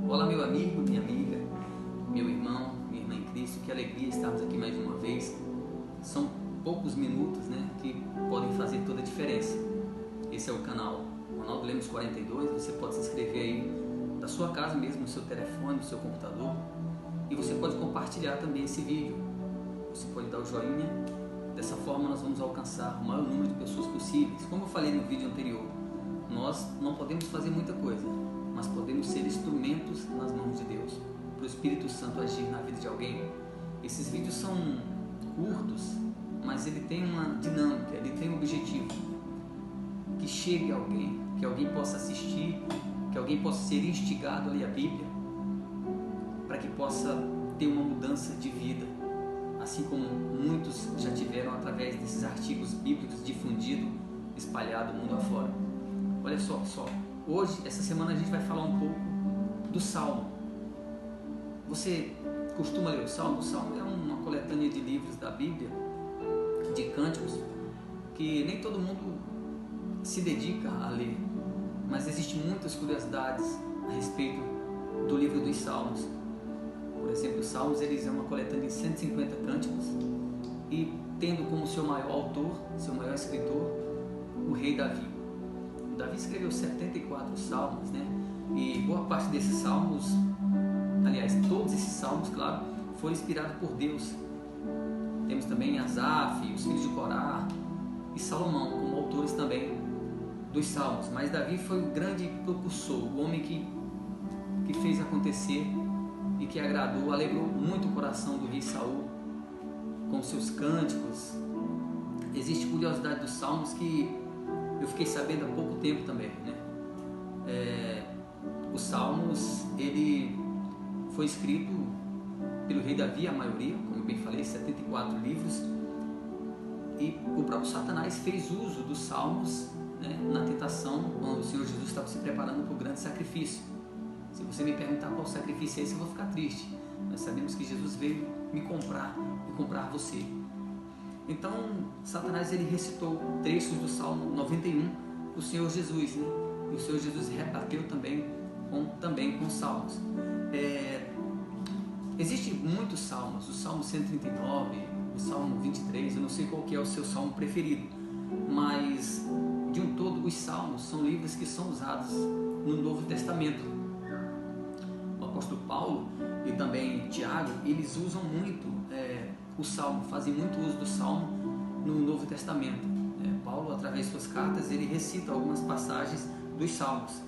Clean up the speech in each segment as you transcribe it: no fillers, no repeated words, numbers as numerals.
Olá, meu amigo, minha amiga, meu irmão, minha irmã em Cristo, que alegria estarmos aqui mais uma vez. São poucos minutos, que podem fazer toda a diferença. Esse é o canal Ronaldo Lemos 42, você pode se inscrever aí da sua casa mesmo, no seu telefone, no seu computador, e você pode compartilhar também esse vídeo. Você pode dar o joinha, dessa forma nós vamos alcançar o maior número de pessoas possíveis. Como eu falei no vídeo anterior, nós não podemos fazer muita coisa, mas podemos ser instrumentos nas mãos de Deus, para o Espírito Santo agir na vida de alguém. Esses vídeos são curtos, mas ele tem uma dinâmica, ele tem um objetivo, que chegue a alguém, que alguém possa assistir, que alguém possa ser instigado a ler a Bíblia, para que possa ter uma mudança de vida, assim como muitos já tiveram através desses artigos bíblicos difundidos, espalhados mundo afora. Olha só, hoje, essa semana a gente vai falar um pouco do Salmo. Você costuma ler o Salmo? O Salmo é uma coletânea de livros da Bíblia, de cânticos, que nem todo mundo se dedica a ler, mas existem muitas curiosidades a respeito do livro dos Salmos. Por exemplo, os Salmos eles é uma coletânea de 150 cânticos e tendo como seu maior autor, seu maior escritor, o rei Davi. Davi escreveu 74 salmos, E boa parte desses salmos, aliás, todos esses salmos, claro, foram inspirados por Deus. Temos também Asaf, os filhos de Corá e Salomão como autores também dos salmos. Mas Davi foi o grande propulsor, o homem que fez acontecer e que agradou, alegrou muito o coração do rei Saul com seus cânticos. Existe curiosidade dos salmos que eu fiquei sabendo há pouco tempo também, Os Salmos, ele foi escrito pelo rei Davi, a maioria, como eu bem falei, 74 livros, e o próprio Satanás fez uso dos Salmos, na tentação, quando o Senhor Jesus estava se preparando para o grande sacrifício. Se você me perguntar qual sacrifício é esse, eu vou ficar triste. Nós sabemos que Jesus veio me comprar e comprar você. Então, Satanás ele recitou trechos do Salmo 91 para o Senhor Jesus, E o Senhor Jesus rebateu também com salmos. Existem muitos salmos, o Salmo 139, o Salmo 23, eu não sei qual que é o seu salmo preferido, mas de um todo os salmos são livros que são usados no Novo Testamento. O apóstolo Paulo e também Tiago, eles usam muito o Salmo, fazem muito uso do Salmo no Novo Testamento. Paulo, através de suas cartas, ele recita algumas passagens dos Salmos.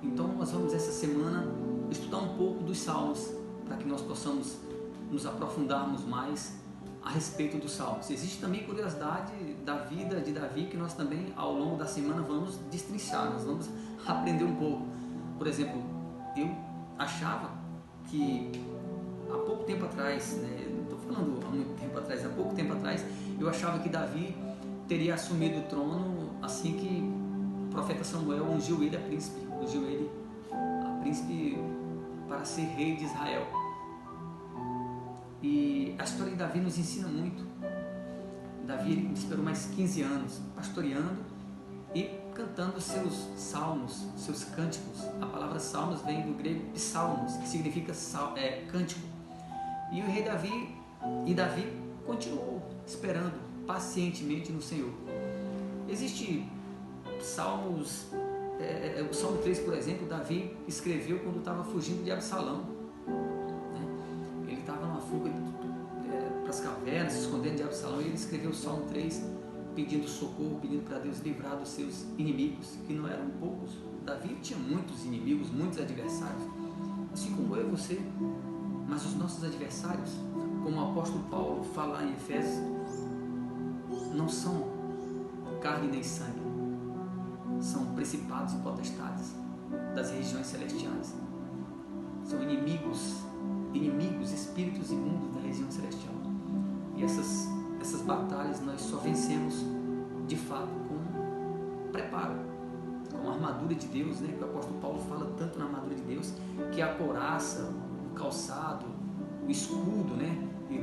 Então nós vamos essa semana estudar um pouco dos Salmos, para que nós possamos nos aprofundarmos mais a respeito dos Salmos. Existe também curiosidade da vida de Davi, que nós também ao longo da semana vamos destrinchar, nós vamos aprender um pouco. Por exemplo, eu achava que há pouco tempo atrás, não estou falando há muito tempo atrás, há pouco tempo atrás, eu achava que Davi teria assumido o trono assim que o profeta Samuel ungiu ele a príncipe, para ser rei de Israel. E a história de Davi nos ensina muito. Davi ele esperou mais 15 anos pastoreando e cantando seus salmos, seus cânticos. A palavra salmos vem do grego psalmos, que significa cântico. E o rei Davi continuou esperando pacientemente no Senhor. Existe salmos, o Salmo 3, por exemplo, Davi escreveu quando estava fugindo de Absalão. Ele estava numa fuga para as cavernas, se escondendo de Absalão, e ele escreveu o Salmo 3 pedindo socorro, pedindo para Deus livrar dos seus inimigos, que não eram poucos. Davi tinha muitos inimigos, muitos adversários, assim como eu e você. Mas os nossos adversários, como o apóstolo Paulo fala em Efésios, não são carne nem sangue, são principados e potestades das regiões celestiais. São inimigos, espíritos imundos da região celestial. E essas batalhas nós só vencemos de fato com preparo, com a armadura de Deus, que o apóstolo Paulo fala tanto na armadura de Deus, que é a couraça, o calçado, o escudo, E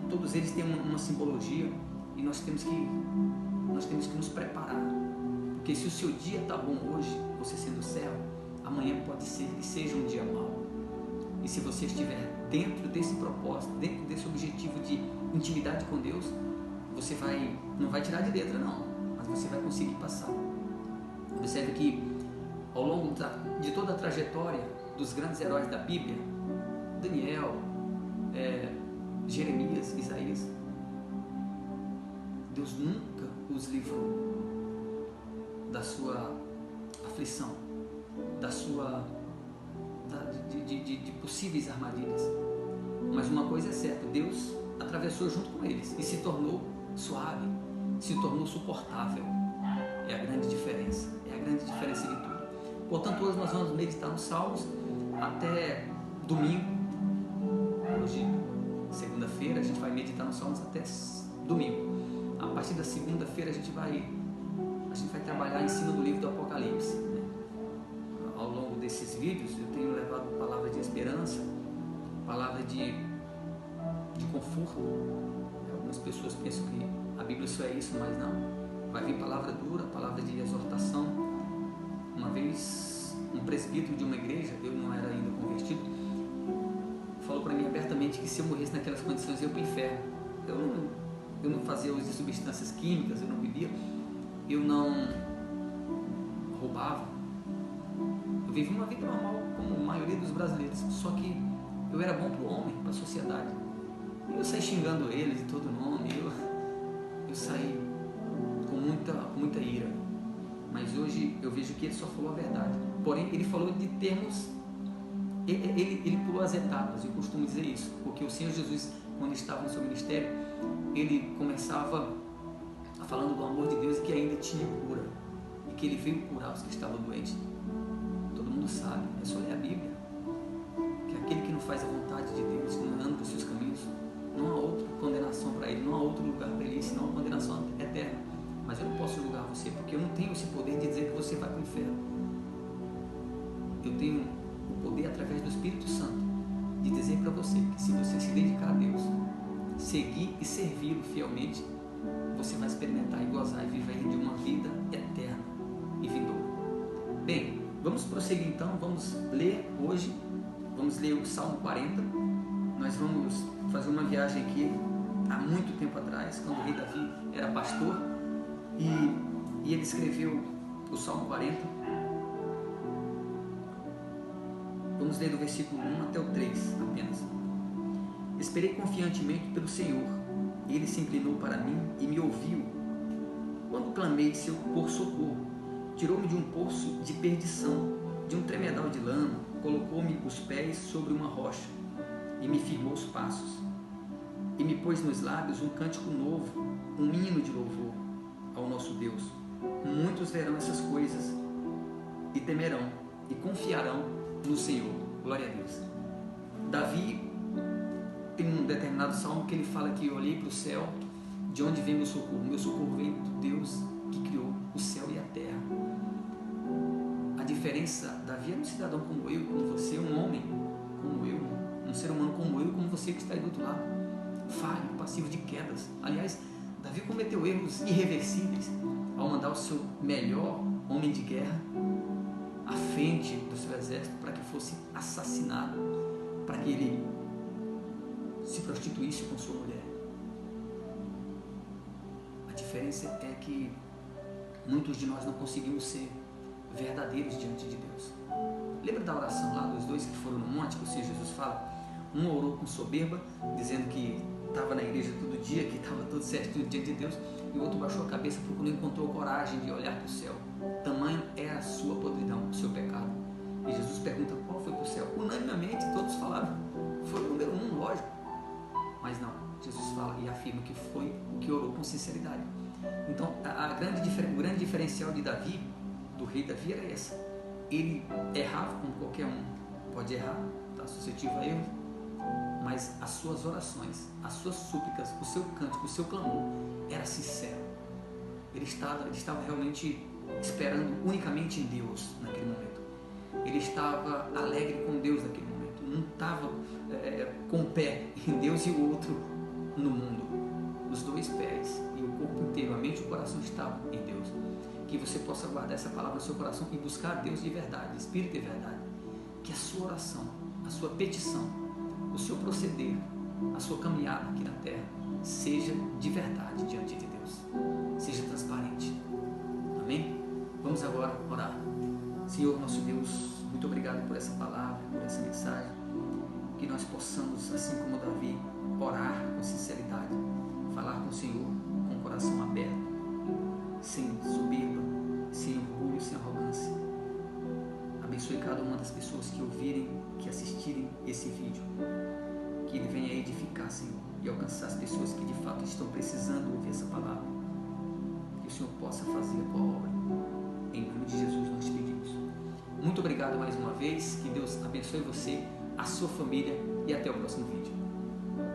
todos eles têm uma simbologia, e nós temos que nos preparar, porque se o seu dia está bom hoje, você sendo servo, amanhã pode ser que seja um dia mau. se você estiver dentro desse propósito, dentro desse objetivo de intimidade com Deus, você não vai tirar de letra não, mas você vai conseguir passar. Observe que ao longo de toda a trajetória dos grandes heróis da Bíblia, Daniel, Jeremias, Isaías, Deus nunca os livrou da sua aflição, de possíveis armadilhas. Mas uma coisa é certa, Deus atravessou junto com eles e se tornou suave, se tornou suportável. É a grande diferença, de tudo. Portanto, hoje nós vamos meditar nos Salmos até domingo. Hoje, segunda-feira, a gente vai meditar nos Salmos até domingo. A partir da segunda-feira a gente vai trabalhar em cima do livro do Apocalipse, né? Ao longo desses vídeos eu tenho levado palavra de esperança, palavra de conforto. Algumas pessoas pensam que a Bíblia só é isso, mas não. Vai vir palavra dura, palavra de exortação. Uma vez um presbítero de uma igreja, eu não era ainda convertido, falou para mim abertamente que se eu morresse naquelas condições eu ia para o inferno. Eu não fazia uso de substâncias químicas, eu não bebia, eu não roubava, eu vivia uma vida normal como a maioria dos brasileiros, só que eu era bom para o homem, para a sociedade. Eu saí xingando eles de todo nome, eu saí com muita ira, mas hoje eu vejo que ele só falou a verdade. Porém, ele falou de termos, ele pulou as etapas, eu costumo dizer isso, porque o Senhor Jesus, quando estava no seu ministério, ele começava falando do amor de Deus e que ainda tinha cura, e que ele veio curar os que estavam doentes. Todo mundo sabe, é só ler a Bíblia, que aquele que não faz a vontade de Deus, que não anda nos seus caminhos, não há outra condenação para ele, não há outro lugar para ele, senão a condenação eterna. Mas eu não posso julgar você, porque eu não tenho esse poder de dizer que você vai para o inferno. Eu tenho o poder, através do Espírito Santo, de dizer para você que se você se dedicar a Deus, seguir e servi-lo fielmente, você vai experimentar e gozar e viver de uma vida eterna e vindoura. Bem, vamos prosseguir então, vamos ler hoje, vamos ler o Salmo 40. Nós vamos fazer uma viagem aqui há muito tempo atrás, quando o rei Davi era pastor, e ele escreveu o Salmo 40. Vamos ler do versículo 1 até o 3 apenas. Esperei confiantemente pelo Senhor, ele se inclinou para mim e me ouviu. Quando clamei por socorro, tirou-me de um poço de perdição, de um tremedal de lama, colocou-me os pés sobre uma rocha e me firmou os passos. E me pôs nos lábios um cântico novo, um hino de louvor ao nosso Deus. Muitos verão essas coisas e temerão e confiarão no Senhor. Glória a Deus. Davi tem um determinado salmo que ele fala que eu olhei para o céu, de onde vem meu socorro? Meu socorro vem do Deus que criou o céu e a terra. A diferença, Davi era um cidadão como eu, como você, um homem como eu, um ser humano como eu e como você que está aí do outro lado, falho, passivo de quedas. Aliás, Davi cometeu erros irreversíveis ao mandar o seu melhor homem de guerra à frente do seu exército para que fosse assassinado, para que ele se prostituísse com sua mulher. A diferença é que muitos de nós não conseguimos ser verdadeiros diante de Deus. Lembra da oração lá dos dois que foram no monte, que o Senhor Jesus fala? Um orou com soberba, dizendo que estava na igreja todo dia, que estava tudo certo diante de Deus, e o outro baixou a cabeça porque não encontrou coragem de olhar para o céu. Tamanho é a sua podridão, o seu pecado. E Jesus pergunta qual foi para o céu. Unanimemente todos falaram, foi o número 1, lógico. Mas não, Jesus fala e afirma que foi o que orou com sinceridade. Então, o grande diferencial de Davi, do rei Davi, era essa. Ele errava como qualquer um, pode errar, está suscetível a erro, mas as suas orações, as suas súplicas, o seu cântico, o seu clamor era sincero. Ele estava realmente esperando unicamente em Deus naquele momento. Ele estava alegre com Deus naquele momento. Não estava com um pé em Deus e o outro no mundo. Os dois pés e o corpo inteiro, a mente e o coração estavam em Deus. Que você possa guardar essa palavra no seu coração e buscar Deus de verdade, Espírito e verdade. Que a sua oração, a sua petição, o seu proceder, a sua caminhada aqui na terra seja de verdade diante de Deus, seja transparente. Amém? Vamos agora orar. Senhor nosso Deus, muito obrigado por essa palavra, por essa mensagem, que nós possamos, assim como Davi, orar com sinceridade, falar com o Senhor com o coração aberto, sem soberba, sem orgulho, sem arrogância. Abençoe cada uma das pessoas que ouvirem, que assistirem esse vídeo, que ele venha edificar, Senhor, e alcançar as pessoas que de fato estão precisando ouvir essa palavra, que o Senhor possa fazer a tua obra. Em nome de Jesus nós te pedimos. Muito obrigado mais uma vez, que Deus abençoe você, a sua família, e até o próximo vídeo.